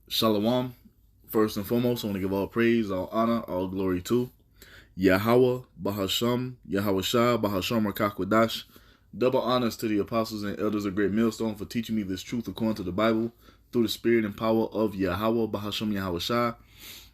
Shalom. First and foremost, I want to give all praise, all honor, all glory to Yahweh, Bahasham, Yahweh Shah, Bahasham Rakakwadash. Double honors to the apostles and elders of Great Millstone for teaching me this truth according to the Bible through the spirit and power of Yahweh, Bahasham Yahweh Shah.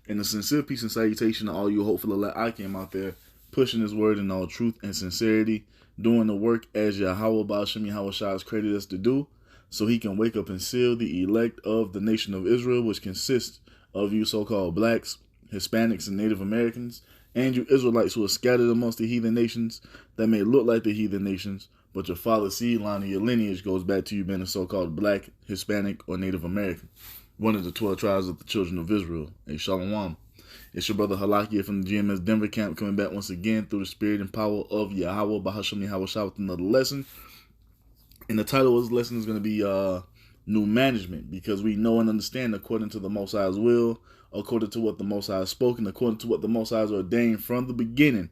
And a sincere peace and salutation to all you hopeful elect I came out there pushing his word in all truth and sincerity, doing the work as Yahweh, Bahasham Yahweh Shah has created us to do, so he can wake up and seal the elect of the nation of Israel, which consists of you so-called blacks, Hispanics, and Native Americans, and you Israelites who are scattered amongst the heathen nations that may look like the heathen nations, but your father's seed line and your lineage goes back to you being a so-called black, Hispanic, or Native American, one of the 12 tribes of the children of Israel. A Shalom. It's your brother Halakia from the GMS Denver camp coming back once again through the spirit and power of Yahweh, Bahasham Yahweh Shah with another lesson. And the title of this lesson is going to be New Management, because we know and understand according to the Most High's will, according to what the Most High has spoken, according to what the Most High has ordained from the beginning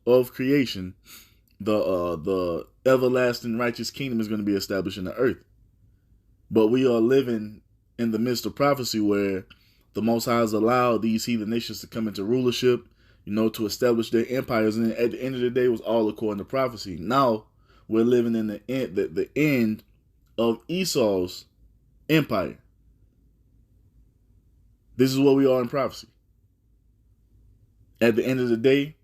of creation, the everlasting righteous kingdom is going to be established in the earth. But we are living in the midst of prophecy where the Most High has allowed these heathen nations to come into rulership, to establish their empires. And at the end of the day, it was all according to prophecy. Now, we're living in the end of Esau's empire. This is what we are in prophecy. At the end of the day,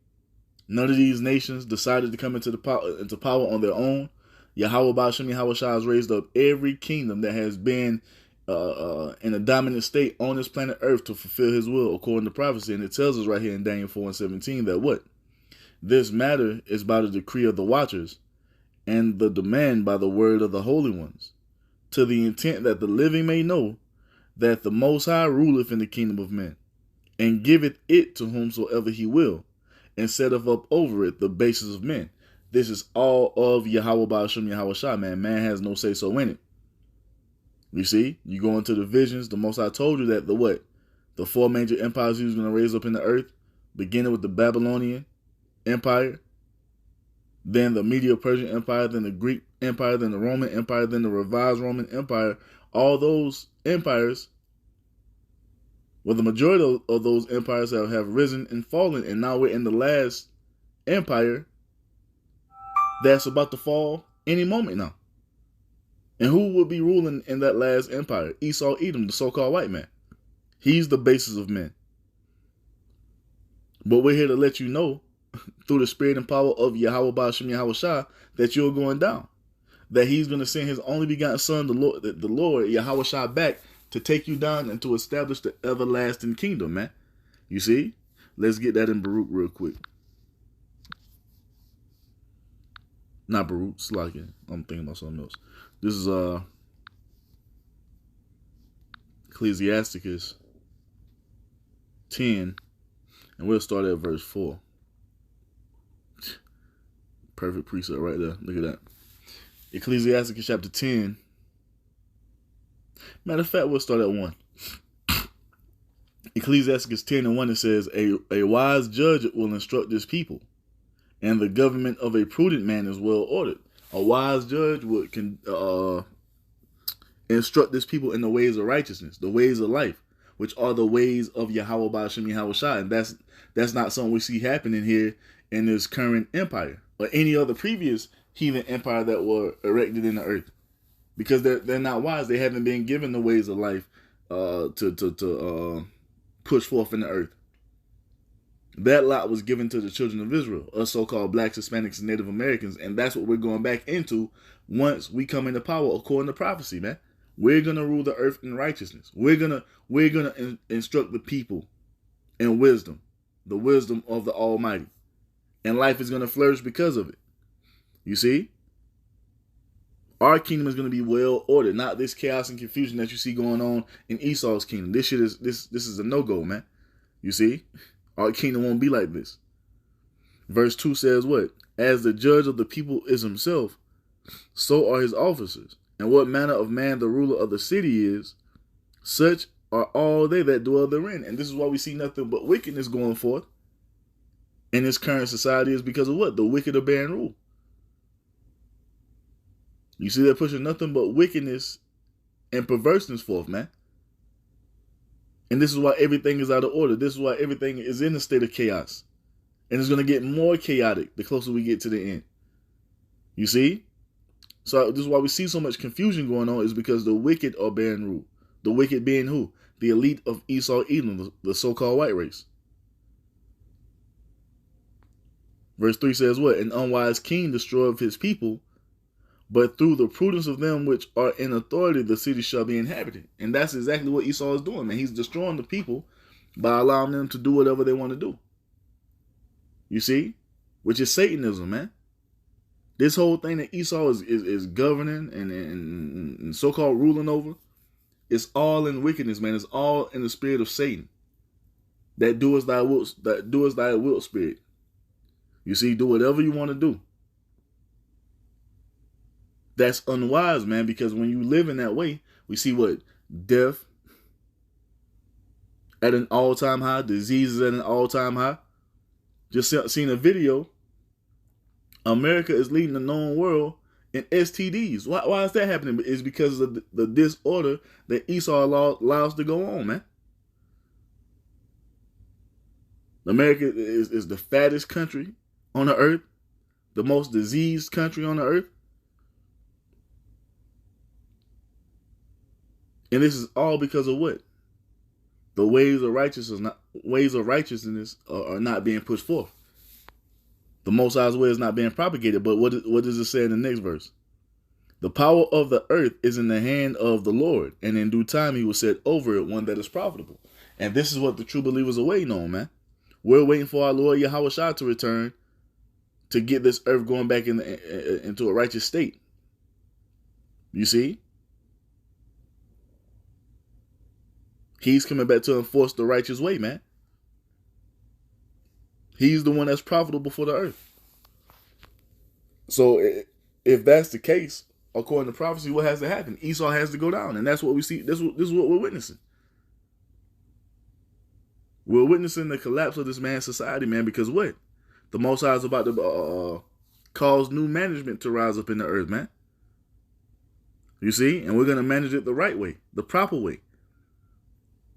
none of these nations decided to come into power on their own. Yahweh Ba'ashem Yahweh Shah has raised up every kingdom that has been in a dominant state on this planet Earth to fulfill his will according to prophecy. And it tells us right here in Daniel 4:17 that what? This matter is by the decree of the watchers and the demand by the word of the holy ones, to the intent that the living may know that the Most High ruleth in the kingdom of men, and giveth it to whomsoever he will, and setteth up over it the basis of men. This is all of Yahweh Ba'ashem Yahweh Shah, man. Man has no say-so in it. You see, you go into the visions, the Most High told you that the four major empires he was going to raise up in the earth, beginning with the Babylonian Empire, then the Medo-Persian Empire, then the Greek Empire, then the Roman Empire, then the revised Roman Empire. All those empires, well, the majority of those empires have risen and fallen, and now we're in the last empire that's about to fall any moment now. And who will be ruling in that last empire? Esau Edom, the so-called white man. He's the basis of men. But we're here to let you know through the spirit and power of Yahweh Ba'ashem Yahweh Shah that you're going down. That he's going to send his only begotten son, the Lord Yahweh Shah, back to take you down and to establish the everlasting kingdom, man. You see? Let's get that in Baruch real quick. Not Baruch, Slakia. I'm thinking about something else. This is Ecclesiasticus 10, and we'll start at verse 4. Perfect precept right there. Look at that. Ecclesiasticus chapter 10. Matter of fact, we'll start at 1. Ecclesiasticus 10 and 1, it says, A wise judge will instruct his people, and the government of a prudent man is well ordered. A wise judge can instruct his people in the ways of righteousness, the ways of life, which are the ways of Yahweh Ba'ashem Yahweh Shah. And that's not something we see happening here in this current empire or any other previous heathen empire that were erected in the earth, because they're not wise. They haven't been given the ways of life to push forth in the earth. That lot was given to the children of Israel, us so-called blacks, Hispanics, and Native Americans, and that's what we're going back into once we come into power according to prophecy, man. We're gonna rule the earth in righteousness. We're gonna instruct the people in wisdom, the wisdom of the Almighty, and life is gonna flourish because of it. You see, our kingdom is gonna be well ordered, not this chaos and confusion that you see going on in Esau's kingdom. This shit is a no-go, man. You see. Our kingdom won't be like this. Verse 2 says what? As the judge of the people is himself, so are his officers. And what manner of man the ruler of the city is, such are all they that dwell therein. And this is why we see nothing but wickedness going forth in this current society, is because of what? The wicked are bearing rule. You see, they're pushing nothing but wickedness and perverseness forth, man. And this is why everything is out of order. This is why everything is in a state of chaos. And it's going to get more chaotic the closer we get to the end. You see? So this is why we see so much confusion going on, is because the wicked are bearing rule. The wicked being who? The elite of Esau, Edom, the so-called white race. Verse 3 says what? An unwise king destroyeth his people, but through the prudence of them which are in authority, the city shall be inhabited. And that's exactly what Esau is doing, man. He's destroying the people by allowing them to do whatever they want to do. You see? Which is Satanism, man. This whole thing that Esau is governing and so-called ruling over, it's all in wickedness, man. It's all in the spirit of Satan. That doest thy will spirit. You see, do whatever you want to do. That's unwise, man, because when you live in that way, we see what? Death at an all-time high, diseases at an all-time high. Just seen a video. America is leading the known world in STDs. Why is that happening? It's because of the disorder that Esau allows to go on, man. America is the fattest country on the earth, the most diseased country on the earth. And this is all because of what? The ways of righteousness are not being pushed forth. The Most High's way is not being propagated. But what does it say in the next verse? The power of the earth is in the hand of the Lord, and in due time he will set over it one that is profitable. And this is what the true believers are waiting on, man. We're waiting for our Lord Yahawashi to return to get this earth going back into a righteous state. You see? He's coming back to enforce the righteous way, man. He's the one that's profitable for the earth. So if that's the case, according to prophecy, what has to happen? Esau has to go down. And that's what we see. This is what we're witnessing. We're witnessing the collapse of this man's society, man, because what? The Most High is about to cause new management to rise up in the earth, man. You see? And we're going to manage it the right way, the proper way.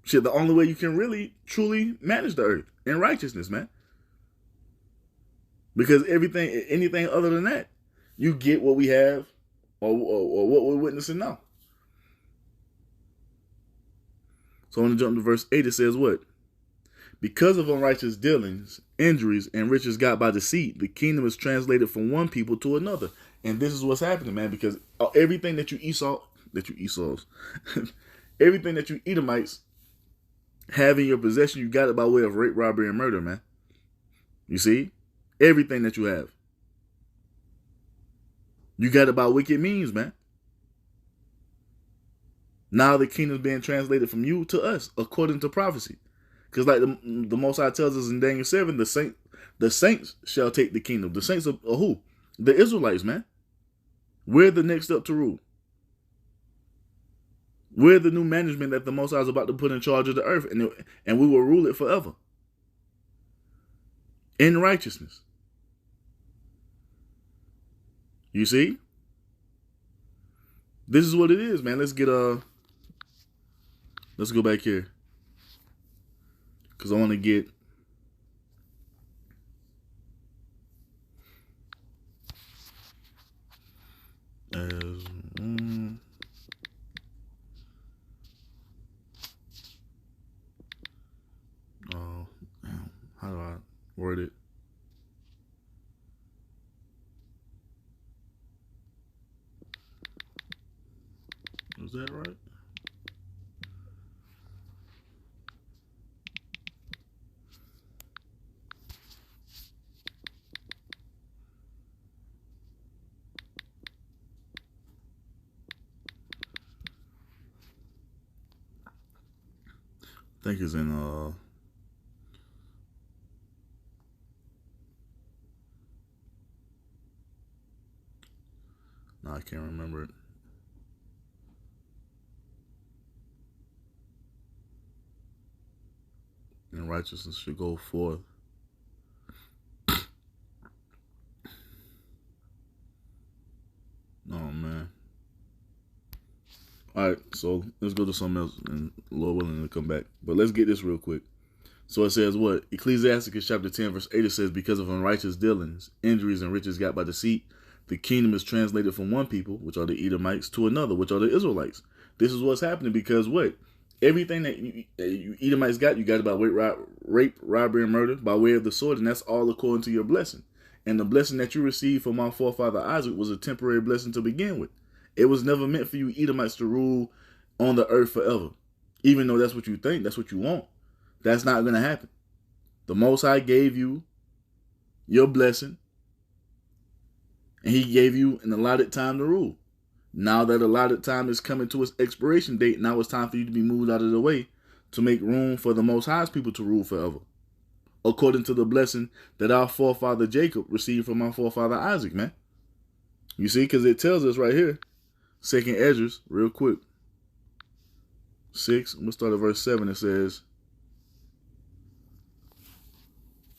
Shit, the only way you can really, truly manage the earth in righteousness, man. Because anything other than that, you get what we have or what we're witnessing now. So I'm going to jump to verse 8. It says what? Because of unrighteous dealings, injuries, and riches got by deceit, the kingdom is translated from one people to another. And this is what's happening, man, because everything that you Esau's, everything that you Edomites have in your possession, you got it by way of rape, robbery, and murder, man. You see? Everything that you have. You got it by wicked means, man. Now the kingdom is being translated from you to us, according to prophecy. Because like the Most High tells us in Daniel 7, the saints shall take the kingdom. The saints of who? The Israelites, man. We're the next up to rule. We're the new management that the Most High is about to put in charge of the earth, and we will rule it forever. In righteousness. You see? This is what it is, man. Let's go back here. Because I want to get how do I word it? Was that right? I think it's in no, I can't remember it. And righteousness should go forth. Oh man. All All right, so let's go to something else, and Lord willing, to come back. But let's get this real quick. So it says what? Ecclesiasticus chapter 10, verse 8, it says, because of unrighteous dealings, injuries, and riches got by deceit, the kingdom is translated from one people, which are the Edomites, to another, which are the Israelites. This is what's happening because what? Everything that you Edomites got, you got it by rape, robbery, and murder by way of the sword, and that's all according to your blessing. And the blessing that you received from our forefather Isaac was a temporary blessing to begin with. It was never meant for you Edomites to rule on the earth forever. Even though that's what you think, that's what you want. That's not going to happen. The Most High gave you your blessing, and he gave you an allotted time to rule. Now that allotted time is coming to its expiration date, now it's time for you to be moved out of the way to make room for the Most High's people to rule forever, according to the blessing that our forefather Jacob received from our forefather Isaac, man. You see, because it tells us right here, 2nd Esdras, real quick, 6, we'll start at verse 7, it says,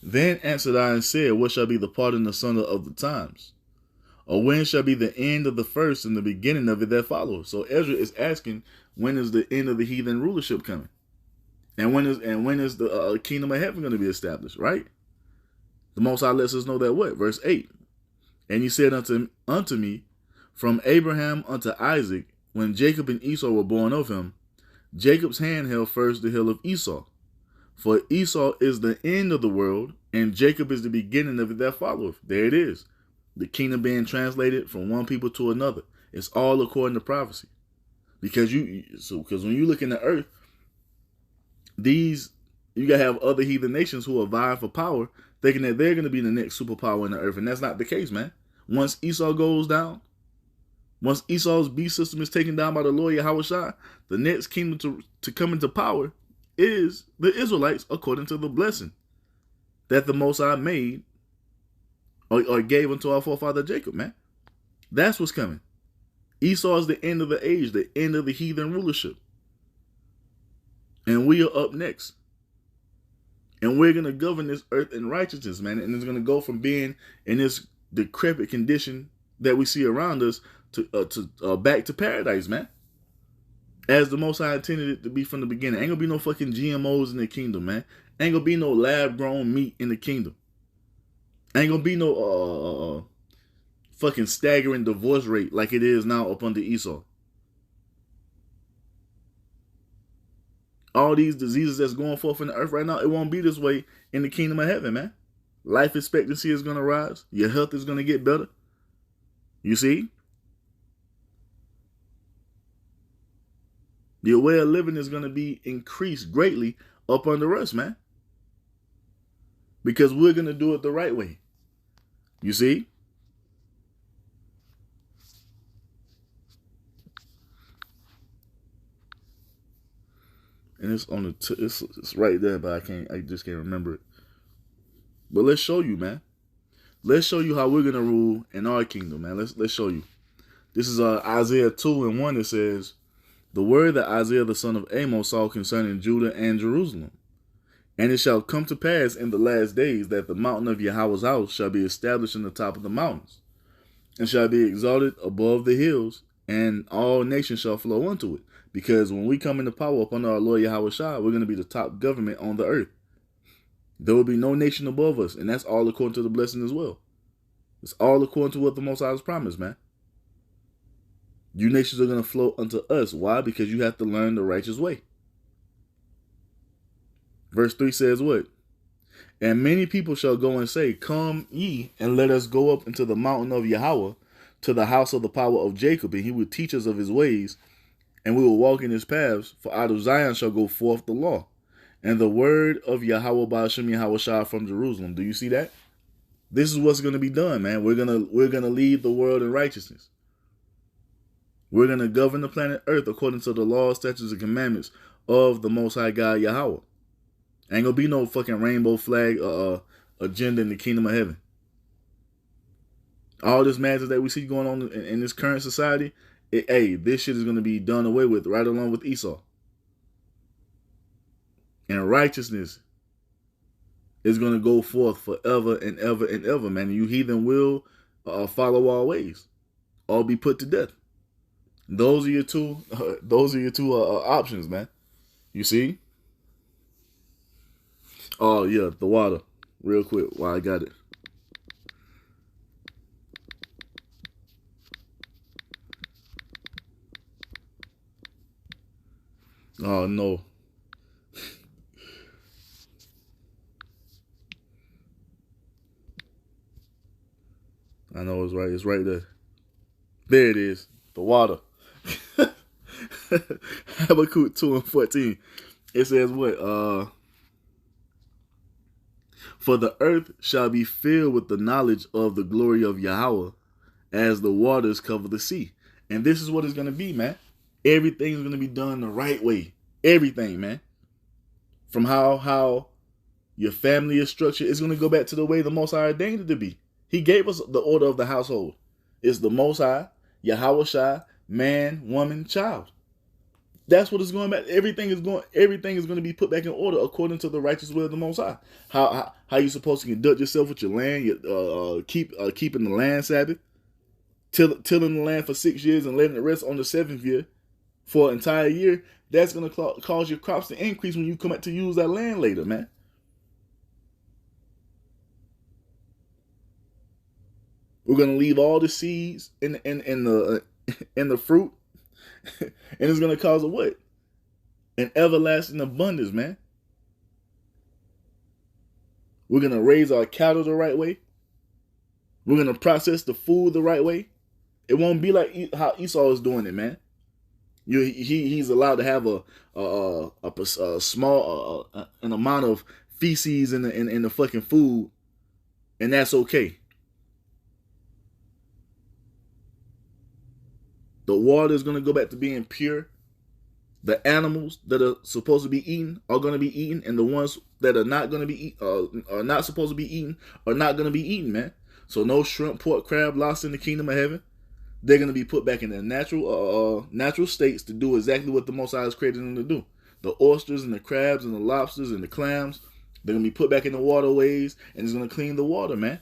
then answered I and said, what shall be the pardon asunder of the times? Or when shall be the end of the first and the beginning of it that follows? So Ezra is asking, when is the end of the heathen rulership coming? And when is the kingdom of heaven going to be established, right? The Most High lets us know that what? Verse 8. And he said unto me, from Abraham unto Isaac, when Jacob and Esau were born of him, Jacob's hand held first the hill of Esau. For Esau is the end of the world, and Jacob is the beginning of it that followeth. There it is. The kingdom being translated from one people to another. It's all according to prophecy. Because when you look in the earth, you gotta have other heathen nations who are vying for power, thinking that they're gonna be the next superpower in the earth, and that's not the case, man. Once Esau goes down, once Esau's beast system is taken down by the Lord Yahushua, the next kingdom to come into power is the Israelites, according to the blessing that the Most High made or gave unto our forefather Jacob, man. That's what's coming. Esau is the end of the age, the end of the heathen rulership. And we are up next. And we're going to govern this earth in righteousness, man. And it's going to go from being in this decrepit condition that we see around us to back to paradise, man. As the Most High intended it to be from the beginning. Ain't gonna be no fucking GMOs in the kingdom, man. Ain't gonna be no lab-grown meat in the kingdom. Ain't gonna be no fucking staggering divorce rate like it is now up under Esau. All these diseases that's going forth in the earth right now, it won't be this way in the kingdom of heaven, man. Life expectancy is gonna rise. Your health is gonna get better. You see? Your way of living is going to be increased greatly up under us, man. Because we're going to do it the right way. You see? And it's on the it's right there, but I just can't remember it. But let's show you, man. Let's show you how we're going to rule in our kingdom, man. Let's show you. This is Isaiah 2:1. It says, the word that Isaiah the son of Amos saw concerning Judah and Jerusalem. And it shall come to pass in the last days that the mountain of Yahweh's house shall be established in the top of the mountains, and shall be exalted above the hills, and all nations shall flow unto it. Because when we come into power upon our Lord Yahushua, we're going to be the top government on the earth. There will be no nation above us, and that's all according to the blessing as well. It's all according to what the Most High has promised, man. You nations are going to flow unto us. Why? Because you have to learn the righteous way. Verse 3 says what? And many people shall go and say, come ye, and let us go up into the mountain of Yahweh, to the house of the power of Jacob, and he will teach us of his ways, and we will walk in his paths. For out of Zion shall go forth the law, and the word of Yahweh Ba'ashem Yahushua from Jerusalem. Do you see that? This is what's going to be done, man. We're gonna lead the world in righteousness. We're going to govern the planet Earth according to the laws, statutes, and commandments of the Most High God, Yahweh. Ain't going to be no fucking rainbow flag agenda in the kingdom of heaven. All this madness that we see going on in this current society, this shit is going to be done away with right along with Esau. And righteousness is going to go forth forever and ever and ever, man. And you heathen will follow our ways, or be put to death. Those are your two. Those are your two options, man. You see? Oh yeah, the water. Real quick, while I got it. Oh no, I know it's right. It's right there. There it is. The water. Habakkuk 2:14. It says what? For the earth shall be filled with the knowledge of the glory of Yahweh, as the waters cover the sea. And this is what it's gonna be, man. Everything's gonna be done the right way. Everything, man. From how your family is structured, it's gonna go back to the way the Most High ordained it to be. He gave us the order of the household. It's the Most High, Yahweh Shai, man, woman, child. That's what it's going back. Everything is going to be put back in order according to the righteous will of the Most High. How you supposed to conduct yourself with your land? Keeping the land Sabbath, tilling the land for 6 years and letting it rest on the 7th year for an entire year. That's going to cause your crops to increase when you come back to use that land later, man. We're going to leave all the seeds in the fruit, and it's going to cause a what? An everlasting abundance, man. We're going to raise our cattle the right way. We're going to process the food the right way. It won't be like how Esau is doing it, man. He's allowed to have a small an amount of feces in the fucking food, and that's okay. The water is going to go back to being pure. The animals that are supposed to be eaten are going to be eaten, and the ones that are not going to be are not supposed to be eaten are not going to be eaten, man. So no shrimp, pork, crab, lobster in the kingdom of heaven. They're going to be put back in their natural states to do exactly what the Most High has created them to do. The oysters and the crabs and the lobsters and the clams, they're going to be put back in the waterways, and it's going to clean the water, man.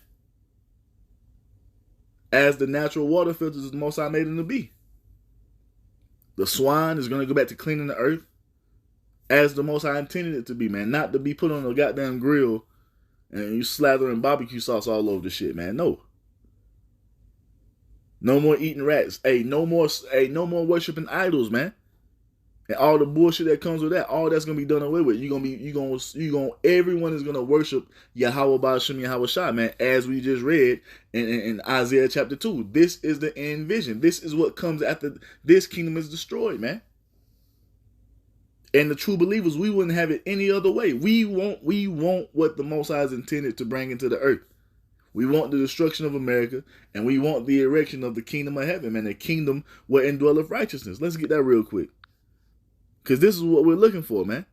As the natural water filters the Most High made them to be. The swine is going to go back to cleaning the earth as the Most High intended it to be, man. Not to be put on a goddamn grill and you slathering barbecue sauce all over the shit, man. No. No more eating rats. No more worshiping idols, man. And all the bullshit that comes with that, all that's gonna be done away with. Everyone is gonna worship Yahweh Ba'ashem Yahweh Shai, man, as we just read in Isaiah chapter 2. This is the end vision. This is what comes after this kingdom is destroyed, man. And the true believers, we wouldn't have it any other way. We want what the Most High is intended to bring into the earth. We want the destruction of America, and we want the erection of the kingdom of heaven, man, the kingdom where indwelleth righteousness. Let's get that real quick. Because this is what we're looking for, man.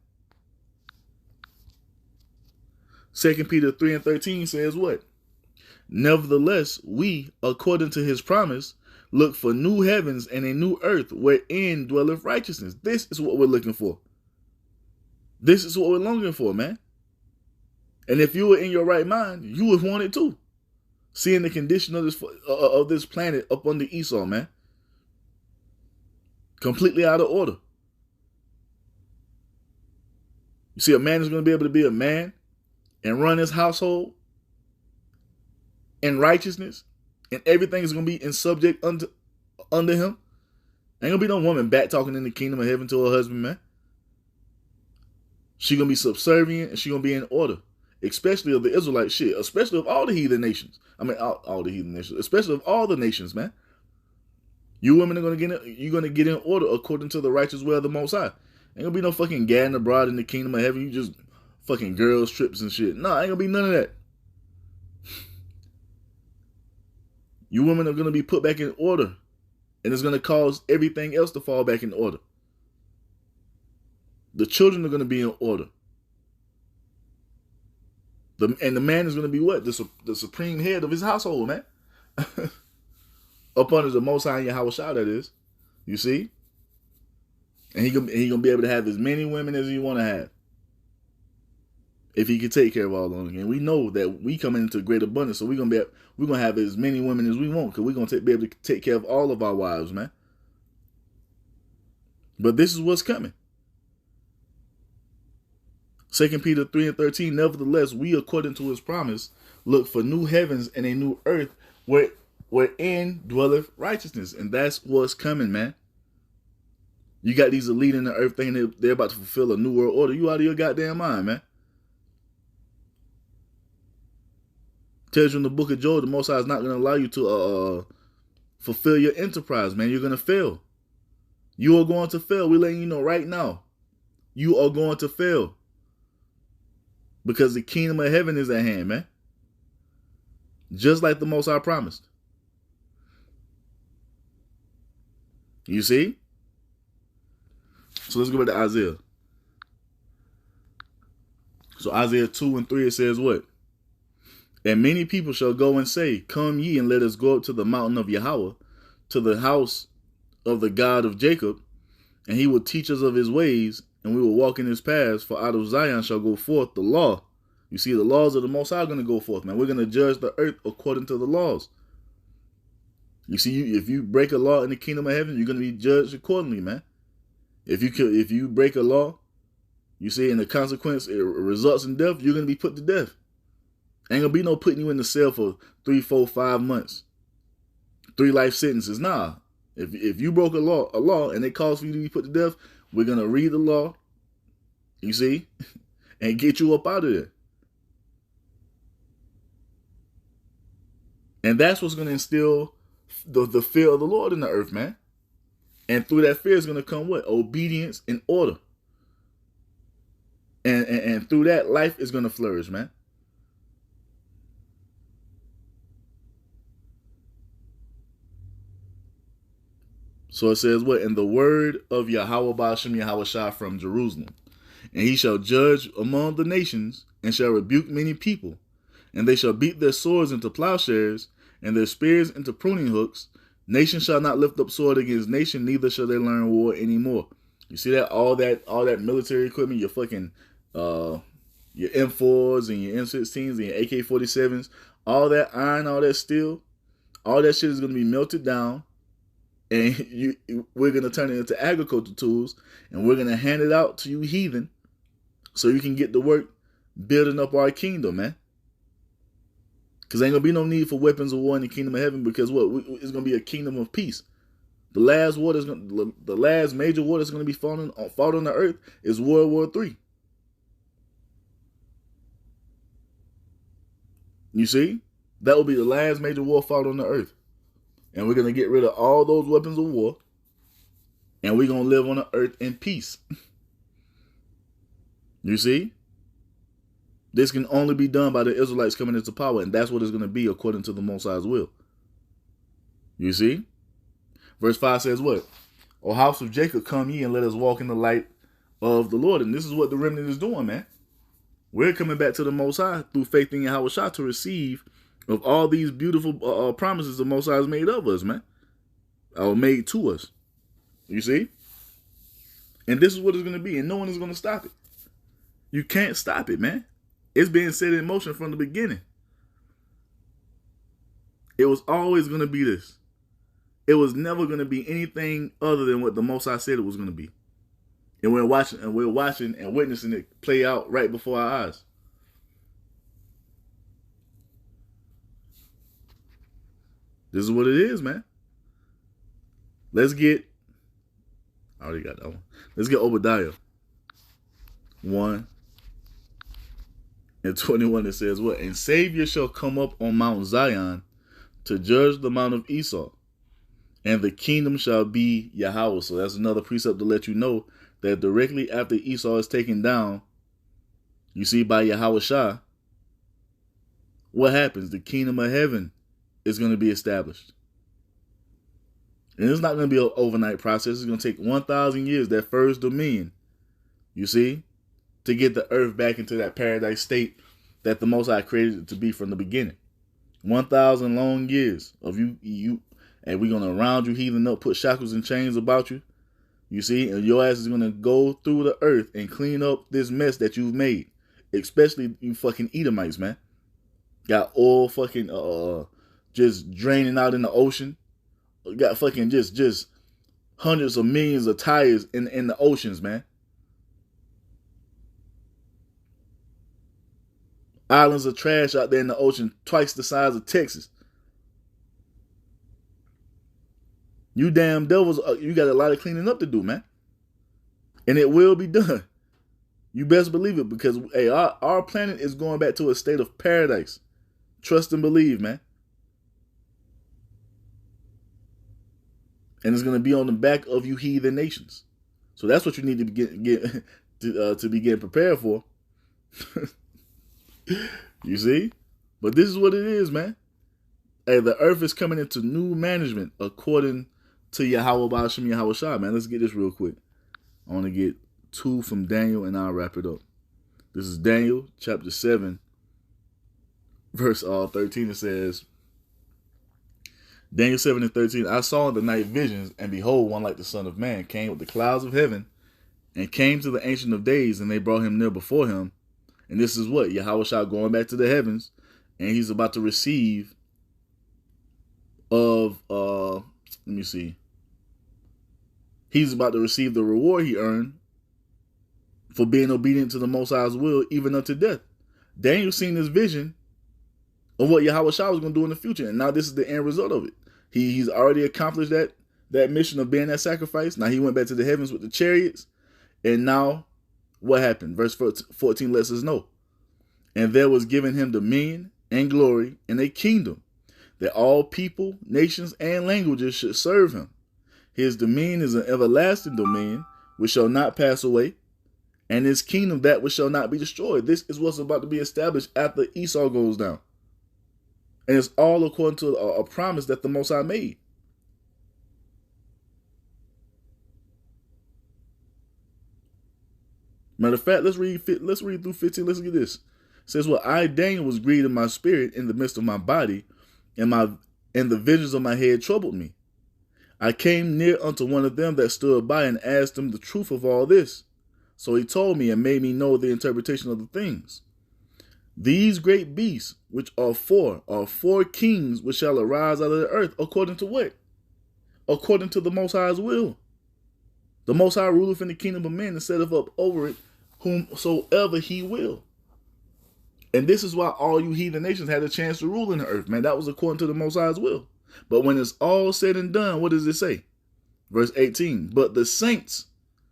2 Peter 3:13 says what? Nevertheless, we, according to his promise, look for new heavens and a new earth wherein dwelleth righteousness. This is what we're looking for. This is what we're longing for, man. And if you were in your right mind, you would want it too. Seeing the condition of this planet up under Esau, man. Completely out of order. You see, a man is going to be able to be a man and run his household in righteousness, and everything is going to be in subject under him. Ain't going to be no woman back talking in the kingdom of heaven to her husband, man. She going to be subservient, and she going to be in order. Especially of the Israelite shit. Especially of all the heathen nations. I mean, all the heathen nations. Especially of all the nations, man. You women are going to get in order according to the righteous will of the Most High. Ain't gonna be no fucking gadding abroad in the kingdom of heaven. You just fucking girls trips and shit. No, ain't gonna be none of that. You women are gonna be put back in order. And it's gonna cause everything else to fall back in order. The children are gonna be in order. And the man is gonna be what? The supreme head of his household, man. Up under the Most High Yahweh Shai, that is. You see? And he gonna be able to have as many women as he want to have, if he can take care of all of them. And we know that we come into great abundance, so we're gonna have as many women as we want, because we're gonna be able to take care of all of our wives, man. But this is what's coming. 2 Peter 3:13, nevertheless, we, according to his promise, look for new heavens and a new earth wherein dwelleth righteousness. And that's what's coming, man. You got these elite in the earth thinking they're about to fulfill a new world order. You out of your goddamn mind, man. Tells you in the book of Job, the Most High is not going to allow you to fulfill your enterprise, man. You're going to fail. You are going to fail. We're letting you know right now. You are going to fail. Because the kingdom of heaven is at hand, man. Just like the Most High promised. You see? So let's go back to Isaiah. So Isaiah 2:3, it says what? And many people shall go and say, come ye and let us go up to the mountain of Yahweh, to the house of the God of Jacob, and he will teach us of his ways, and we will walk in his paths, for out of Zion shall go forth the law. You see, the laws of the Most High are going to go forth, man. We're going to judge the earth according to the laws. You see, if you break a law in the kingdom of heaven, you're going to be judged accordingly, man. If you break a law, you see, and the consequence, it results in death, you're going to be put to death. Ain't going to be no putting you in the cell for 3, 4, 5 months. 3 life sentences. Nah. If you broke a law and it calls for you to be put to death, we're going to read the law, you see, and get you up out of there. And that's what's going to instill the fear of the Lord in the earth, man. And through that fear is going to come what? Obedience and order. And through that, life is going to flourish, man. So it says what? And the word of Yahweh Ba'ashem Yahweh Shah from Jerusalem. And he shall judge among the nations, and shall rebuke many people. And they shall beat their swords into plowshares, and their spears into pruning hooks. Nation shall not lift up sword against nation, neither shall they learn war anymore. You see that? All that military equipment, your fucking your M4s and your M16s and your AK-47s, all that iron, all that steel, all that shit is going to be melted down. And we're going to turn it into agricultural tools, and we're going to hand it out to you heathen so you can get to work building up our kingdom, man. Because ain't going to be no need for weapons of war in the kingdom of heaven, because what? It's going to be a kingdom of peace. The last major war that's going to be fought on the earth is World War III. You see? That will be the last major war fought on the earth. And we're going to get rid of all those weapons of war. And we're going to live on the earth in peace. You see? This can only be done by the Israelites coming into power. And that's what it's going to be according to the Most High's will. You see? Verse 5 says what? O house of Jacob, come ye and let us walk in the light of the Lord. And this is what the remnant is doing, man. We're coming back to the Most High through faith in Yahweh Shah to receive of all these beautiful promises the Most High has made of us, man. Or made to us. You see? And this is what it's going to be. And no one is going to stop it. You can't stop it, man. It's being set in motion from the beginning. It was always going to be this. It was never going to be anything other than what the Most High said it was going to be. And we're watching and witnessing it play out right before our eyes. This is what it is, man. Let's get, I already got that one. Let's get Obadiah 1:21. It says what? And Savior shall come up on Mount Zion to judge the mount of Esau, and the kingdom shall be Yahweh. So that's another precept to let you know that directly after Esau is taken down, you see, by Yahweh Shah, what happens? The kingdom of heaven is going to be established. And it's not going to be an overnight process. It's going to take 1,000 years, that first dominion, you see, to get the earth back into that paradise state that the Most High created it to be from the beginning. 1,000 long years of you, and we're going to round you heathen up, put shackles and chains about you, you see, and your ass is going to go through the earth and clean up this mess that you've made, especially you fucking Edomites, man. Got oil fucking just draining out in the ocean. Got fucking just hundreds of millions of tires in the oceans, man. Islands of trash out there in the ocean, twice the size of Texas. You damn devils, you got a lot of cleaning up to do, man. And it will be done. You best believe it, because hey, our planet is going back to a state of paradise. Trust and believe, man. And it's going to be on the back of you heathen nations. So that's what you need to be getting prepared for. You see? But this is what it is, man. Hey, the earth is coming into new management according to Yahweh Ba'ashem Yahweh Shah, man. Let's get this real quick. I want to get 2 from Daniel and I'll wrap it up. This is Daniel chapter 7, verse 13. It says, Daniel 7 and 13, I saw in the night visions, and behold, one like the Son of Man came with the clouds of heaven, and came to the Ancient of Days, and they brought him near before him. And this is what? Yahweh Shah going back to the heavens, and he's about to receive of, let me see. He's about to receive the reward he earned for being obedient to the Most High's will, even unto death. Daniel seen this vision of what Yahweh Shah was going to do in the future, and now this is the end result of it. He's already accomplished that mission of being that sacrifice. Now he went back to the heavens with the chariots, and now what happened? Verse 14 lets us know. And there was given him dominion and glory and a kingdom, that all people, nations, and languages should serve him. His dominion is an everlasting dominion which shall not pass away, and his kingdom that which shall not be destroyed. This is what's about to be established after Esau goes down. And it's all according to a promise that the Most High made. Matter of fact, let's read through 15. Let's get this. It says, well, I, Daniel, was grieved in my spirit in the midst of my body, and the visions of my head troubled me. I came near unto one of them that stood by, and asked him the truth of all this. So he told me and made me know the interpretation of the things. These great beasts, which are four kings which shall arise out of the earth, according to what? According to the Most High's will. The Most High ruleth in the kingdom of men, and setteth up over it whomsoever he will. And this is why all you heathen nations had a chance to rule in the earth, man. That was according to the Most High's will. But when it's all said and done, what does it say? Verse 18, but the saints,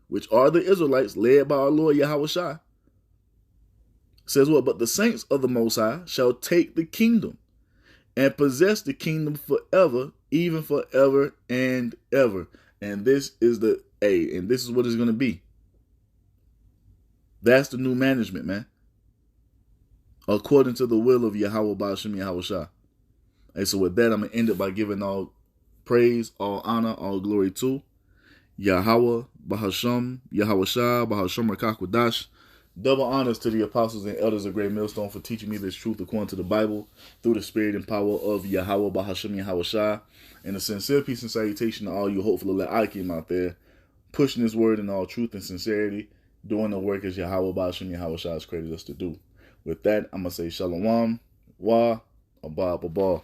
which are the Israelites, led by our Lord Yahweh Shai, says what? But the saints of the Most High shall take the kingdom and possess the kingdom forever, even forever and ever. And this is and this is what it's going to be. That's the new management, man. According to the will of Yahweh Ba'ashem Yahweh Shah. And so with that, I'm going to end it by giving all praise, all honor, all glory to Yahweh Ba'ashem Yahweh Shah, Ba'ashem Rakakwadash. Double honors to the apostles and elders of Great Millstone for teaching me this truth according to the Bible through the spirit and power of Yahweh Ba'ashem Yahweh Shah. And a sincere peace and salutation to all you hopeful Le'akim out there, pushing this word in all truth and sincerity, doing the work as Yahweh Ba'ashem Yahweh Shah has created us to do. With that, I'm going to say Shalom, Wa, Abba, Abba.